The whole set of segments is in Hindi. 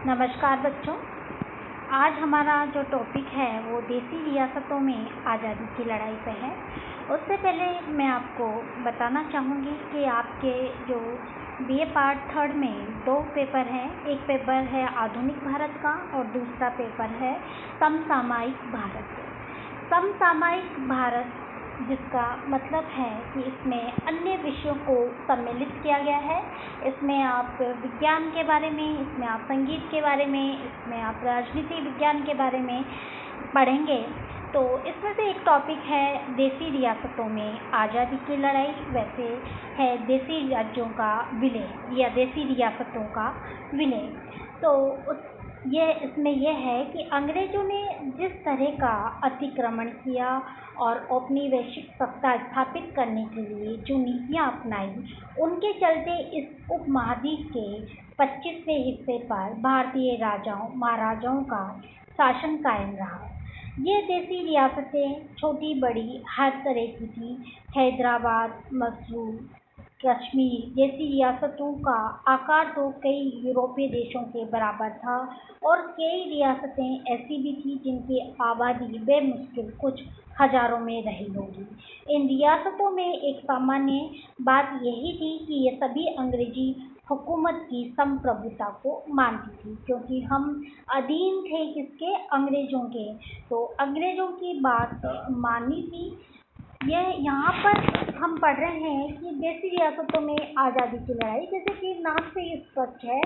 नमस्कार बच्चों। आज हमारा जो टॉपिक है वो देसी रियासतों में आज़ादी की लड़ाई पे है। उससे पहले मैं आपको बताना चाहूँगी कि आपके जो बीए पार्ट थर्ड में दो पेपर हैं। एक पेपर है आधुनिक भारत का और दूसरा पेपर है समसामयिक भारत। समसामयिक भारत जिसका मतलब है कि इसमें अन्य विषयों को सम्मिलित किया गया है। इसमें आप विज्ञान के बारे में, इसमें आप संगीत के बारे में, इसमें आप राजनीति विज्ञान के बारे में पढ़ेंगे। तो इसमें से एक टॉपिक है देसी रियासतों में आज़ादी की लड़ाई, वैसे है देसी राज्यों का विलय या देसी रियासतों का विलय। तो इसमें यह है कि अंग्रेजों ने जिस तरह का अतिक्रमण किया और अपनी वैश्विक सत्ता स्थापित करने के लिए जो नीतियाँ अपनाई, उनके चलते इस उपमहाद्वीप के 25वें हिस्से पर भारतीय राजाओं महाराजाओं का शासन कायम रहा। ये देसी रियासतें छोटी बड़ी हर तरह की थी। हैदराबाद, मैसूर, कश्मीर जैसी रियासतों का आकार तो कई यूरोपीय देशों के बराबर था और कई रियासतें ऐसी भी थी जिनकी आबादी बेमुश्किल कुछ हजारों में रही होगी। इन रियासतों में एक सामान्य बात यही थी कि ये सभी अंग्रेजी हुकूमत की संप्रभुता को मानती थी, क्योंकि हम अधीन थे किसके? अंग्रेजों के। तो अंग्रेजों की बात माननी थी। यह यहाँ पर हम पढ़ रहे हैं कि देसी रियासतों में आज़ादी की लड़ाई, जैसे कि नाम से ही स्पष्ट है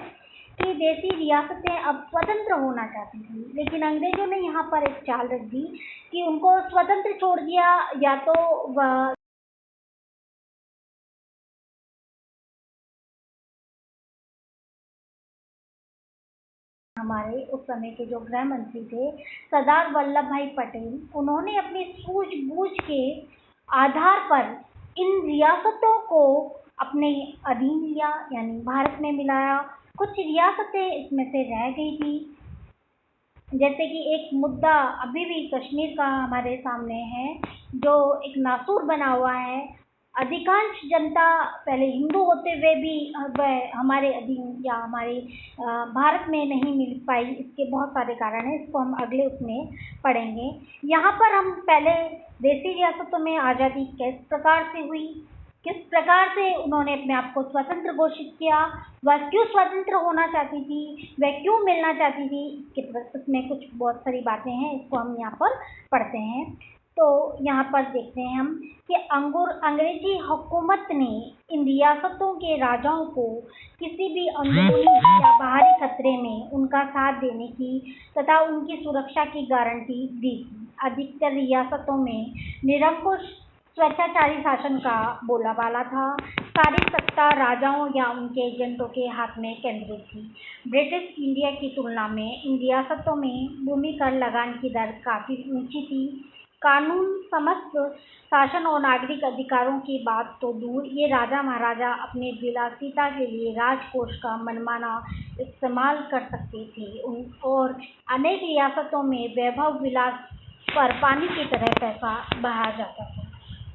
कि देसी रियासतें अब स्वतंत्र होना चाहती थी, लेकिन अंग्रेजों ने यहाँ पर एक चाल रख दी कि उनको स्वतंत्र छोड़ दिया, या तो वह हमारे उस समय के जो गृह मंत्री थे सरदार वल्लभ भाई पटेल, उन्होंने अपनी सूझबूझ के आधार पर इन रियासतों को अपने अधीन लिया, यानी भारत में मिलाया। कुछ रियासतें इसमें से रह गई थी, जैसे कि एक मुद्दा अभी भी कश्मीर का हमारे सामने है, जो एक नासूर बना हुआ है। अधिकांश जनता पहले हिंदू होते हुए भी वह हमारे अधीन या हमारे भारत में नहीं मिल पाई। इसके बहुत सारे कारण हैं, इसको हम अगले उसमें पढ़ेंगे। यहाँ पर हम पहले देसी रियासतों में आज़ादी किस प्रकार से हुई, किस प्रकार से उन्होंने अपने आप को स्वतंत्र घोषित किया, वह क्यों स्वतंत्र होना चाहती थी, वह क्यों मिलना चाहती थी, इसमें कुछ बहुत सारी बातें हैं, इसको हम यहाँ पर पढ़ते हैं। तो यहाँ पर देखते हैं हम कि अंग्रेजी हुकूमत ने इन रियासतों के राजाओं को किसी भी अंदरूनी या बाहरी खतरे में उनका साथ देने की तथा उनकी सुरक्षा की गारंटी दी थी। अधिकतर रियासतों में निरंकुश स्वेच्छाचारी शासन का बोलबाला था। सारी सत्ता राजाओं या उनके एजेंटों के हाथ में केंद्रित थी। ब्रिटिश इंडिया की तुलना में इन रियासतों में भूमि कर लगान की दर काफ़ी ऊंची थी। कानून, समस्त शासन और नागरिक अधिकारों की बात तो दूर, ये राजा महाराजा अपने विलासिता के लिए राजकोष का मनमाना इस्तेमाल कर सकते थे और अनेक रियासतों में वैभव विलास पर पानी की तरह पैसा बहाया जाता था।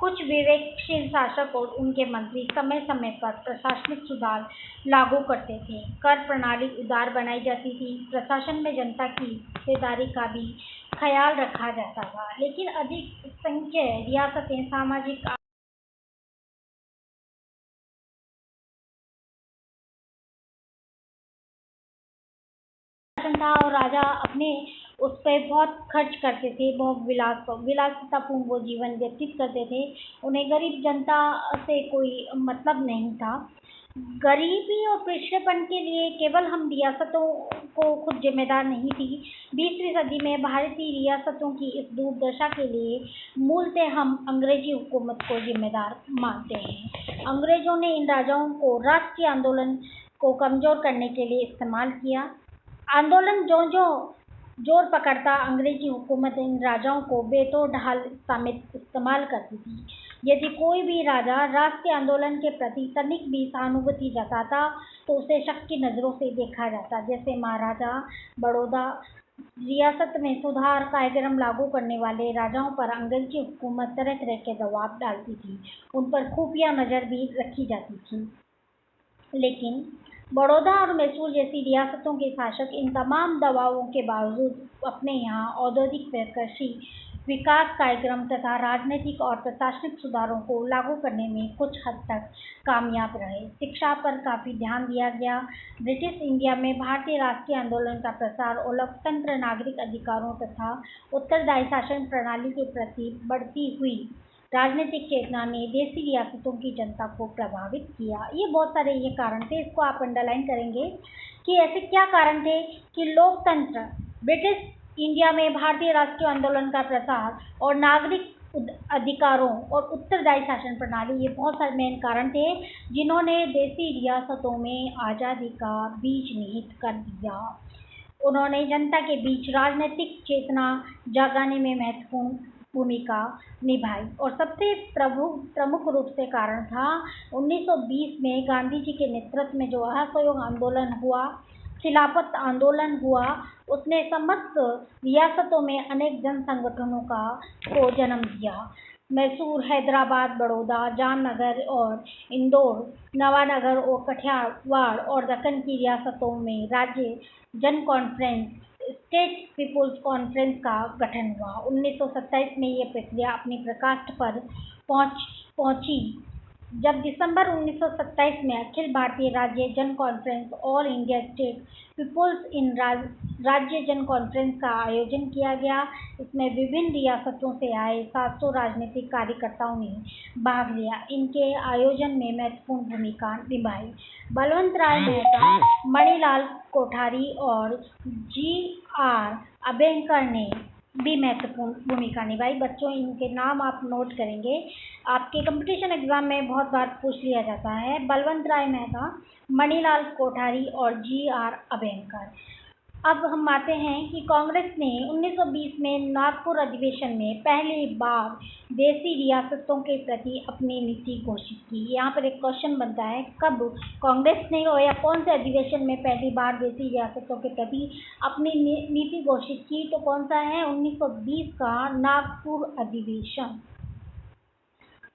कुछ विवेकशील शासक और उनके मंत्री समय समय पर प्रशासनिक सुधार लागू करते थे। कर प्रणाली उदार बनाई जाती थी। प्रशासन में जनता की हिस्सेदारी का भी ख्याल रखा जाता था, लेकिन अधिक संख्य रियासतें सामाजिक था और राजा अपने उस पर बहुत खर्च करते थे, बहुत विलासितापूर्ण वो जीवन व्यतीत करते थे। उन्हें गरीब जनता से कोई मतलब नहीं था। गरीबी और पिछड़ेपन के लिए केवल हम रियासतों को खुद जिम्मेदार नहीं थी। 20वीं सदी में भारतीय रियासतों की इस दुर्दशा के लिए मूलतः हम अंग्रेजी हुकूमत को जिम्मेदार मानते हैं। अंग्रेजों ने इन राजाओं को राष्ट्रीय आंदोलन को कमजोर करने के लिए इस्तेमाल किया। आंदोलन जो जो जोर पकड़ता, अंग्रेजी हुकूमत इन राजाओं को बेतौर ढाल समेत इस्तेमाल करती थी। यदि कोई भी राजा राष्ट्रीय आंदोलन के प्रति तनिक भी सहानुभूति जताता तो उसे शक की नज़रों से देखा जाता। जैसे महाराजा बड़ौदा रियासत में सुधार कार्यक्रम लागू करने वाले राजाओं पर अंग्रेजी हुकूमत तरह तरह के दबाव डालती थी, उन पर खुफिया नज़र भी रखी जाती थी। लेकिन बड़ौदा और मैसूर जैसी रियासतों के शासक इन तमाम दबावों के बावजूद अपने यहाँ औद्योगिक व कृषि विकास कार्यक्रम तथा राजनीतिक और प्रशासनिक सुधारों को लागू करने में कुछ हद तक कामयाब रहे। शिक्षा पर काफ़ी ध्यान दिया गया। ब्रिटिश इंडिया में भारतीय राष्ट्रीय आंदोलन का प्रसार और लोकतंत्र, नागरिक अधिकारों तथा उत्तरदायी शासन प्रणाली के प्रति बढ़ती हुई राजनीतिक चेतना ने देशी रियासतों की जनता को प्रभावित किया। ये बहुत सारे ये कारण थे, इसको आप अंडरलाइन करेंगे कि ऐसे क्या कारण थे कि लोकतंत्र, ब्रिटिश इंडिया में भारतीय राष्ट्रीय आंदोलन का प्रसार और नागरिक अधिकारों और उत्तरदायी शासन प्रणाली, ये बहुत सारे मेन कारण थे जिन्होंने देशी रियासतों में आज़ादी का बीज निहित कर दिया। उन्होंने जनता के बीच राजनीतिक चेतना जगाने में महत्वपूर्ण भूमिका निभाई और सबसे प्रमुख रूप से कारण था 1920 में गांधी जी के नेतृत्व में जो असहयोग आंदोलन हुआ, खिलाफत आंदोलन हुआ, उसने समस्त रियासतों में अनेक जन संगठनों को जन्म दिया। मैसूर, हैदराबाद, बड़ौदा, जामनगर और इंदौर, नवानगर और कठियावाड़ और दक्कन की रियासतों में राज्य Jan conference, state people's conference का गठन हुआ। 1927 में ये प्रक्रिया अपनी प्रकाष्ठ पर पहुंची जब दिसंबर 1927 में अखिल Bharatiya Rajya Jan conference, all India state people's in Rajya Jan conference का आयोजन किया गया। इसमें विभिन्न रियासतों से आए 700 राजनीतिक कार्यकर्ताओं ने भाग लिया। इनके आयोजन में महत्वपूर्ण भूमिका निभाई। बलवंत राय मेहता, मणिलाल कोठारी और जी.आर. अबेडकर ने भी महत्वपूर्ण भूमिका निभाई। बच्चों, इनके नाम आप नोट करेंगे, आपके कंपटीशन एग्जाम में बहुत बार पूछ लिया जाता है। बलवंत राय मेहता, मणिलाल कोठारी और जी.आर. अबेडकर। अब हम आते हैं कि कांग्रेस ने 1920 में नागपुर अधिवेशन में पहली बार देशी रियासतों के प्रति अपनी नीति घोषित की। यहाँ पर एक क्वेश्चन बनता है, कब कांग्रेस ने या कौन से अधिवेशन में पहली बार देशी रियासतों के प्रति अपनी नीति घोषित की? तो कौन सा है? 1920 का नागपुर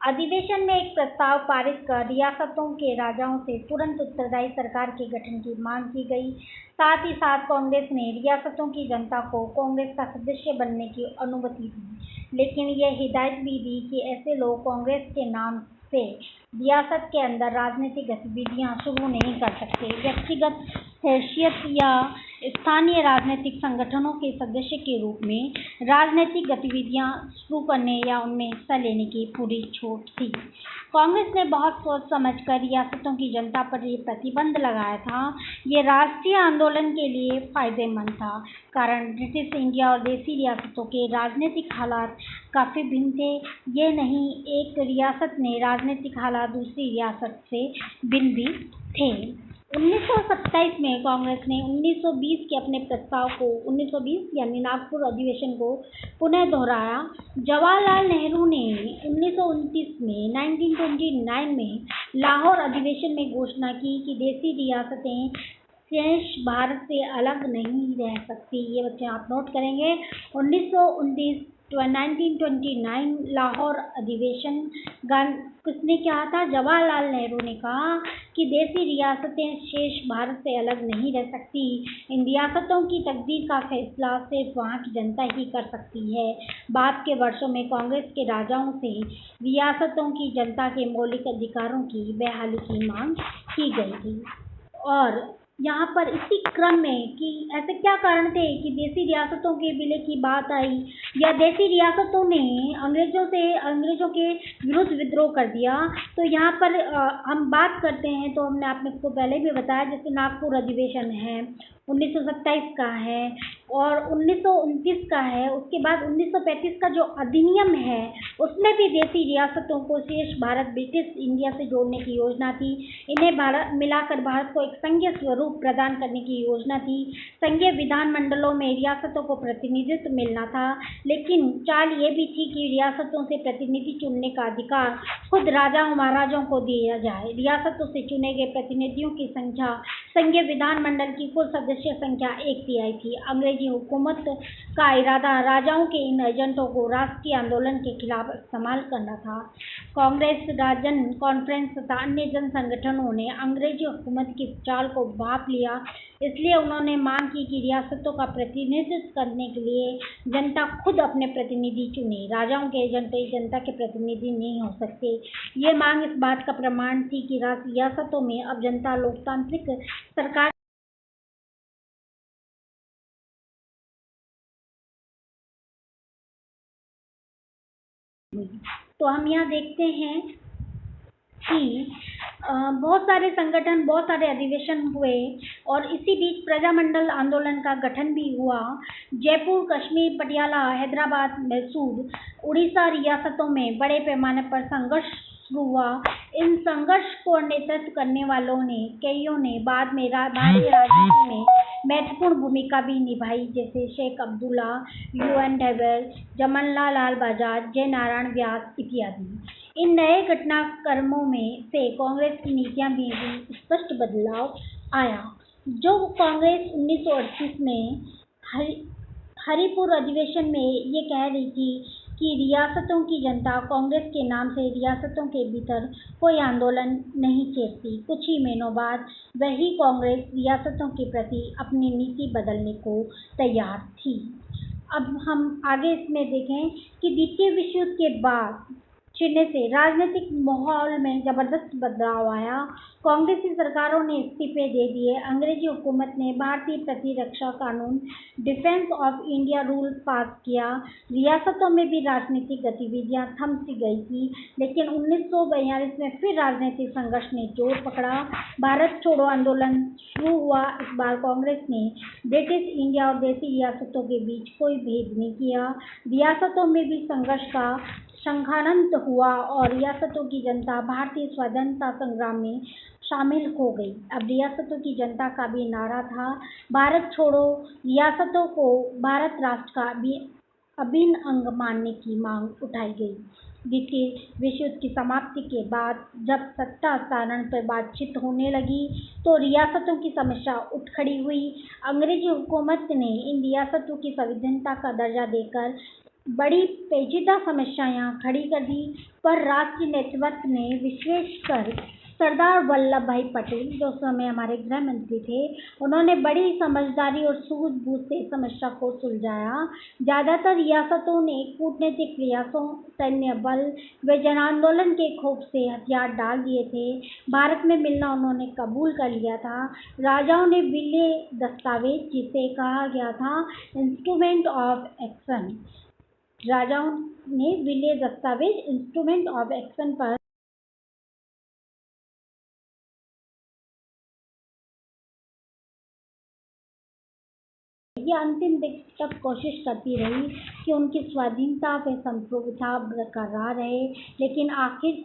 अधिवेशन में एक प्रस्ताव पारित कर रियासतों के राजाओं से तुरंत उत्तरदायी सरकार के गठन की मांग की गई। साथ ही साथ कांग्रेस ने रियासतों की जनता को कांग्रेस का सदस्य बनने की अनुमति दी, लेकिन यह हिदायत भी दी कि ऐसे लोग कांग्रेस के नाम से रियासत के अंदर राजनीतिक गतिविधियां शुरू नहीं कर सकते। व्यक्तिगत हैसियत या स्थानीय राजनीतिक संगठनों के सदस्य के रूप में राजनीतिक गतिविधियां शुरू करने या उनमें हिस्सा लेने की पूरी छूट थी। कांग्रेस ने बहुत सोच समझकर रियासतों की जनता पर ये प्रतिबंध लगाया था। ये राष्ट्रीय आंदोलन के लिए फायदेमंद था, कारण ब्रिटिश इंडिया और देशी रियासतों के राजनीतिक हालात काफ़ी भिन्न थे। ये नहीं, एक रियासत ने राजनीतिक हालात दूसरी रियासत से भिन्न भी थे। 1927 में कांग्रेस ने 1920 के अपने प्रस्ताव को 1920 यानी नागपुर अधिवेशन को पुनः दोहराया। जवाहरलाल नेहरू ने 1929 में 1929 में लाहौर अधिवेशन में घोषणा की कि देशी रियासतें शेष भारत से अलग नहीं रह सकती। ये बच्चे आप नोट करेंगे। 1929 लाहौर अधिवेशन किसने कहा था? जवाहरलाल नेहरू ने कहा कि देशी रियासतें शेष भारत से अलग नहीं रह सकती। इन रियासतों की तकदीर का फैसला सिर्फ वहाँ की जनता ही कर सकती है। बाद के वर्षों में कांग्रेस के राजाओं से रियासतों की जनता के मौलिक अधिकारों की बहाली की मांग की गई थी। और यहाँ पर इसी क्रम में कि ऐसे क्या कारण थे कि देशी रियासतों के विलय की बात आई या देशी रियासतों ने अंग्रेजों के विरुद्ध विद्रोह कर दिया। तो यहाँ पर हम बात करते हैं तो हमने आपको पहले भी बताया, जैसे नागपुर अधिवेशन है 1927 का है और 1929 का है। उसके बाद 1935 का जो अधिनियम है उसमें भी देशी रियासतों को शेष भारत ब्रिटिश इंडिया से जोड़ने की योजना थी। इन्हें मिलाकर भारत को एक संघीय स्वरूप प्रदान करने की योजना थी। संघीय विधानमंडलों में रियासतों को प्रतिनिधित्व मिलना था, लेकिन चाल ये भी थी कि रियासतों से प्रतिनिधि चुनने का अधिकार खुद राजाओं महाराजाओं को दिया जाए। रियासतों से चुने गए प्रतिनिधियों की संख्या संघीय विधानमंडल की कुल सदस्य सदस्य संख्या 1/3 थी। अंग्रेजी हुकूमत का इरादा राजाओं के इन एजेंटों को राष्ट्रीय आंदोलन के खिलाफ इस्तेमाल करना था। कांग्रेस, राजन कॉन्फ्रेंस तथा अन्य जन संगठनों ने अंग्रेजी हुकूमत की चाल को भांप लिया, इसलिए उन्होंने मांग की कि रियासतों का प्रतिनिधित्व करने के लिए जनता खुद अपने प्रतिनिधि चुने। राजाओं के एजेंट जनता के प्रतिनिधि नहीं हो सकते। ये मांग इस बात का प्रमाण थी कि रियासतों में अब जनता लोकतांत्रिक सरकार तो हम यहाँ देखते हैं कि बहुत सारे संगठन, बहुत सारे अधिवेशन हुए और इसी बीच प्रजामंडल आंदोलन का गठन भी हुआ। जयपुर, कश्मीर, पटियाला, हैदराबाद, मैसूर, उड़ीसा रियासतों में बड़े पैमाने पर संघर्ष शुरू हुआ। इन संघर्ष को नेतृत्व करने वालों ने कईयों ने बाद में भारतीय राजनीति में महत्वपूर्ण भूमिका भी निभाई, जैसे शेख अब्दुल्ला, UN डेविल, जमनालाल बजाज, जय नारायण व्यास इत्यादि। इन नए घटनाक्रमों में से कांग्रेस की नीतियां भी स्पष्ट बदलाव आया। जो कांग्रेस 1938 में हरिपुर अधिवेशन में ये कह रही थी कि रियासतों की जनता कांग्रेस के नाम से रियासतों के भीतर कोई आंदोलन नहीं छेड़ती, कुछ ही महीनों बाद वही कांग्रेस रियासतों के प्रति अपनी नीति बदलने को तैयार थी। अब हम आगे इसमें देखें कि द्वितीय विश्व युद्ध के बाद छिड़ने से राजनीतिक माहौल में जबरदस्त बदलाव आया। कांग्रेसी सरकारों ने इस्तीफे दे दिए। अंग्रेजी हुकूमत ने भारतीय प्रतिरक्षा कानून, डिफेंस ऑफ इंडिया रूल पास किया। रियासतों में भी राजनीतिक गतिविधियां थम सी गई थी, लेकिन 1942 में फिर राजनीतिक संघर्ष ने जोर पकड़ा। भारत छोड़ो आंदोलन शुरू हुआ। इस बार कांग्रेस ने ब्रिटिश इंडिया और देसी रियासतों के बीच कोई भेद नहीं किया। रियासतों में भी संघर्ष का संघानंत हुआ और रियासतों की जनता भारतीय स्वतंत्रता संग्राम में शामिल हो गई। अब रियासतों की जनता का भी नारा था, भारत छोड़ो। रियासतों को भारत राष्ट्र का अभिन्न अंग मानने की मांग उठाई गई। द्वितीय विश्व युद्ध की समाप्ति के बाद जब सत्ता हस्तांतरण पर बातचीत होने लगी तो रियासतों की समस्या उठ खड़ी हुई। अंग्रेजी हुकूमत ने इन रियासतों की संविधानता का दर्जा देकर बड़ी पेचीदा समस्याएं खड़ी कर दी, पर राष्ट्रीय नेतृत्व ने विशेषकर सरदार वल्लभ भाई पटेल, जो उस समय हमारे गृह मंत्री थे, उन्होंने बड़ी समझदारी और सूझबूझ से समस्या को सुलझाया। ज़्यादातर रियासतों ने कूटनीतिक प्रयासों, सैन्य बल व जन आंदोलन के खौफ से हथियार डाल दिए थे। भारत में मिलना उन्होंने कबूल कर लिया था। राजाओं ने विलय दस्तावेज, जिसे कहा गया था इंस्ट्रूमेंट ऑफ एक्शन, राजाओं ने विलय दस्तावेज इंस्ट्रूमेंट ऑफ एक्शन पर ये अंतिम दिन तक कोशिश करती रही कि उनकी स्वाधीनता व संप्रभुता बरकरार रहे, लेकिन आखिर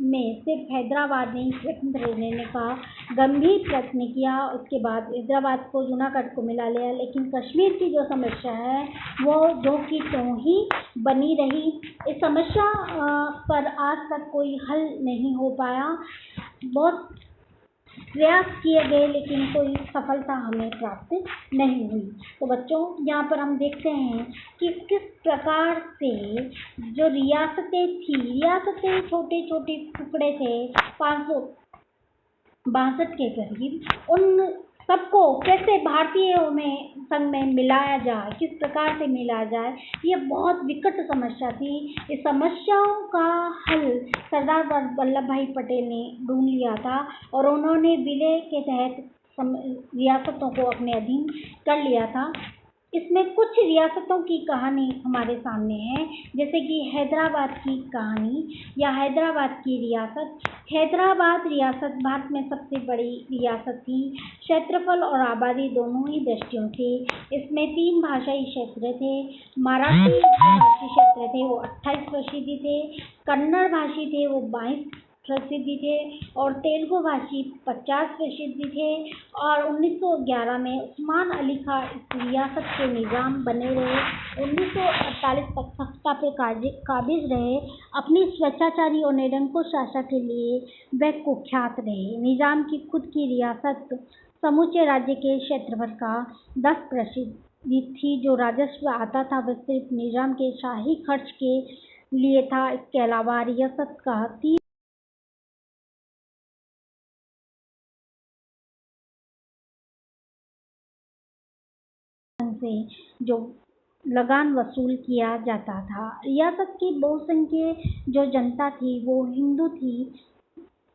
में सिर्फ हैदराबाद ने स्वतंत्र रहने का गंभीर प्रयत्न किया। उसके बाद हैदराबाद को जूनागढ़ को मिला लिया, लेकिन कश्मीर की जो समस्या है वो जो की त्यों ही बनी रही। इस समस्या पर आज तक कोई हल नहीं हो पाया। बहुत प्रयास किए गए लेकिन कोई सफलता हमें प्राप्त नहीं हुई। तो बच्चों, यहाँ पर हम देखते हैं कि किस प्रकार से जो रियासतें थी, रियासतें छोटे छोटे टुकड़े थे 562 के करीब, उन सबको कैसे भारतीय संघ में मिलाया जाए, किस प्रकार से मिलाया जाए, ये बहुत विकट समस्या थी। इस समस्याओं का हल सरदार वल्लभ भाई पटेल ने ढूंढ लिया था और उन्होंने विलय के तहत रियासतों को अपने अधीन कर लिया था। इसमें कुछ रियासतों की कहानी हमारे सामने है, जैसे कि हैदराबाद की कहानी या हैदराबाद की रियासत। हैदराबाद रियासत भारत में सबसे बड़ी रियासत थी, क्षेत्रफल और आबादी दोनों ही दृष्टियों से। इसमें 3 भाषाई क्षेत्र थे। मराठी भाषी क्षेत्र थे वो 28 प्रसिद्धि थे, कन्नड़ भाषी थे वो 22 प्रसिद्धि थे और तेलुगु भाषी 50 प्रसिद्धि थे। और 1911 में उस्मान अली खां इस रियासत के निज़ाम बने रहे। 1948 तक सत्ता पर काबिज रहे। अपनी स्वेच्छाचारी और निरंकुश शासन के लिए वह कुख्यात रहे। निज़ाम की खुद की रियासत समूचे राज्य के क्षेत्रफल का 10% थी। जो राजस्व आता था वह सिर्फ निजाम के शाही खर्च के लिए था। इसके अलावा रियासत का 30 से जो लगान वसूल किया जाता था। रियासत की बहुसंख्यक जो जनता थी वो हिंदू थी।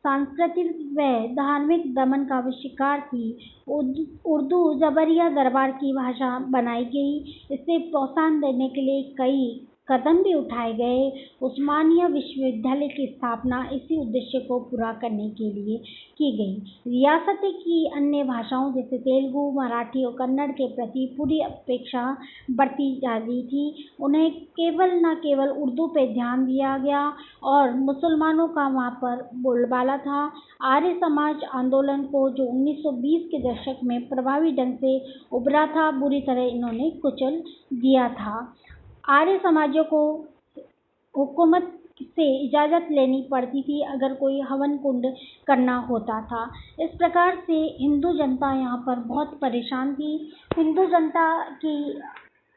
सांस्कृतिक व धार्मिक दमन का शिकार थी। उर्दू जबरिया दरबार की भाषा बनाई गई। इसे प्रोत्साहन देने के लिए कई कदम भी उठाए गए। उस्मानिया विश्वविद्यालय की स्थापना इसी उद्देश्य को पूरा करने के लिए की गई। रियासत की अन्य भाषाओं जैसे तेलुगु, मराठी और कन्नड़ के प्रति पूरी अपेक्षा बढ़ती जा रही थी। उन्हें केवल न केवल उर्दू पे ध्यान दिया गया और मुसलमानों का वहाँ पर बोलबाला था। आर्य समाज आंदोलन को जो 1920 के दशक में प्रभावी ढंग से उभरा था, बुरी तरह इन्होंने कुचल दिया था। आर्य समाजों को हुकूमत से इजाज़त लेनी पड़ती थी अगर कोई हवन कुंड करना होता था। इस प्रकार से हिंदू जनता यहाँ पर बहुत परेशान थी। हिंदू जनता की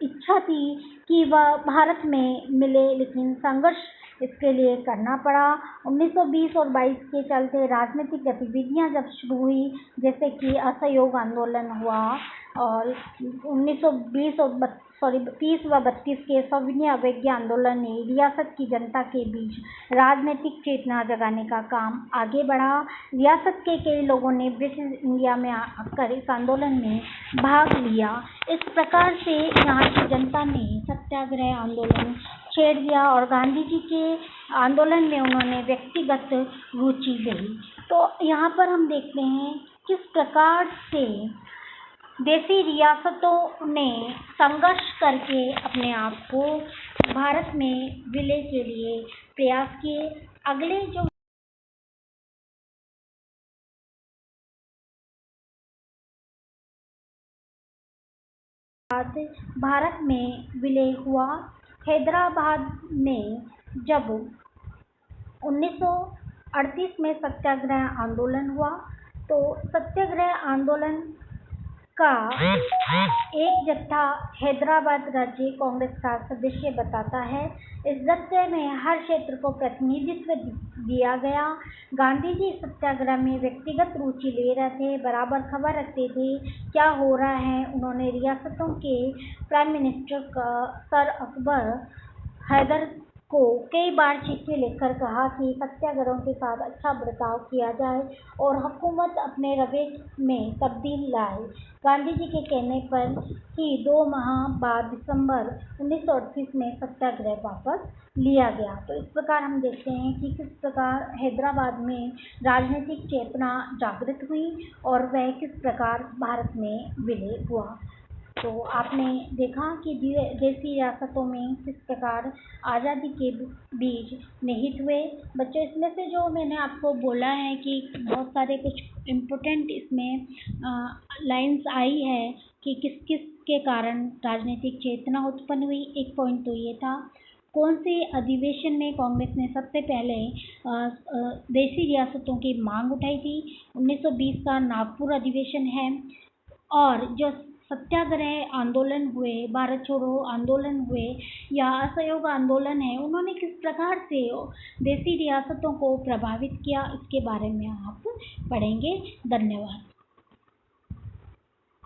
इच्छा थी कि वह भारत में मिले, लेकिन संघर्ष इसके लिए करना पड़ा। 1920 और 22 के चलते राजनीतिक गतिविधियां जब शुरू हुई, जैसे कि असहयोग आंदोलन हुआ और 1920 और 30 व 32 के सविनय अवज्ञा आंदोलन ने रियासत की जनता के बीच राजनीतिक चेतना जगाने का काम आगे बढ़ा। रियासत के कई लोगों ने ब्रिटिश इंडिया में आकर इस आंदोलन में भाग लिया। इस प्रकार से यहाँ की जनता ने सत्याग्रह आंदोलन छेड़ दिया और गांधी जी के आंदोलन में उन्होंने व्यक्तिगत रुचि ली। तो यहाँ पर हम देखते हैं किस प्रकार से देसी रियासतों ने संघर्ष करके अपने आप को भारत में विलय के लिए प्रयास किए। अगले जो भारत में विलय हुआ, हैदराबाद में जब 1938 में सत्याग्रह आंदोलन हुआ, तो सत्याग्रह आंदोलन का एक जत्था हैदराबाद राज्य कांग्रेस का सदस्य बताता है। इस जत्थे में हर क्षेत्र को प्रतिनिधित्व दिया गया। गांधी जी सत्याग्रह में व्यक्तिगत रुचि ले रहे थे, बराबर खबर रखते थे क्या हो रहा है। उन्होंने रियासतों के prime minister sir Akbar Haidar को कई बार चिट्ठी लिखकर कहा कि सत्याग्रहों के साथ अच्छा बर्ताव किया जाए और हुकूमत अपने रवैये में तब्दील लाए। गांधी जी के कहने पर ही 2 माह बाद दिसंबर 1938 में सत्याग्रह वापस लिया गया। तो इस प्रकार हम देखते हैं कि किस प्रकार हैदराबाद में राजनीतिक चेतना जागृत हुई और वह किस प्रकार भारत में विलय हुआ। तो आपने देखा कि देसी रियासतों में किस प्रकार आज़ादी के बीज निहित हुए। बच्चों, इसमें से जो मैंने आपको बोला है कि बहुत सारे कुछ इम्पोर्टेंट इसमें लाइंस आई है कि किस किस के कारण राजनीतिक चेतना उत्पन्न हुई। एक पॉइंट तो ये था, कौन से अधिवेशन में कांग्रेस ने सबसे पहले देसी रियासतों की मांग उठाई थी। 1920 का नागपुर अधिवेशन है। और जो सत्याग्रह आंदोलन हुए, भारत छोड़ो आंदोलन हुए या असहयोग आंदोलन है, उन्होंने किस प्रकार से देसी रियासतों को प्रभावित किया, इसके बारे में आप पढ़ेंगे। धन्यवाद।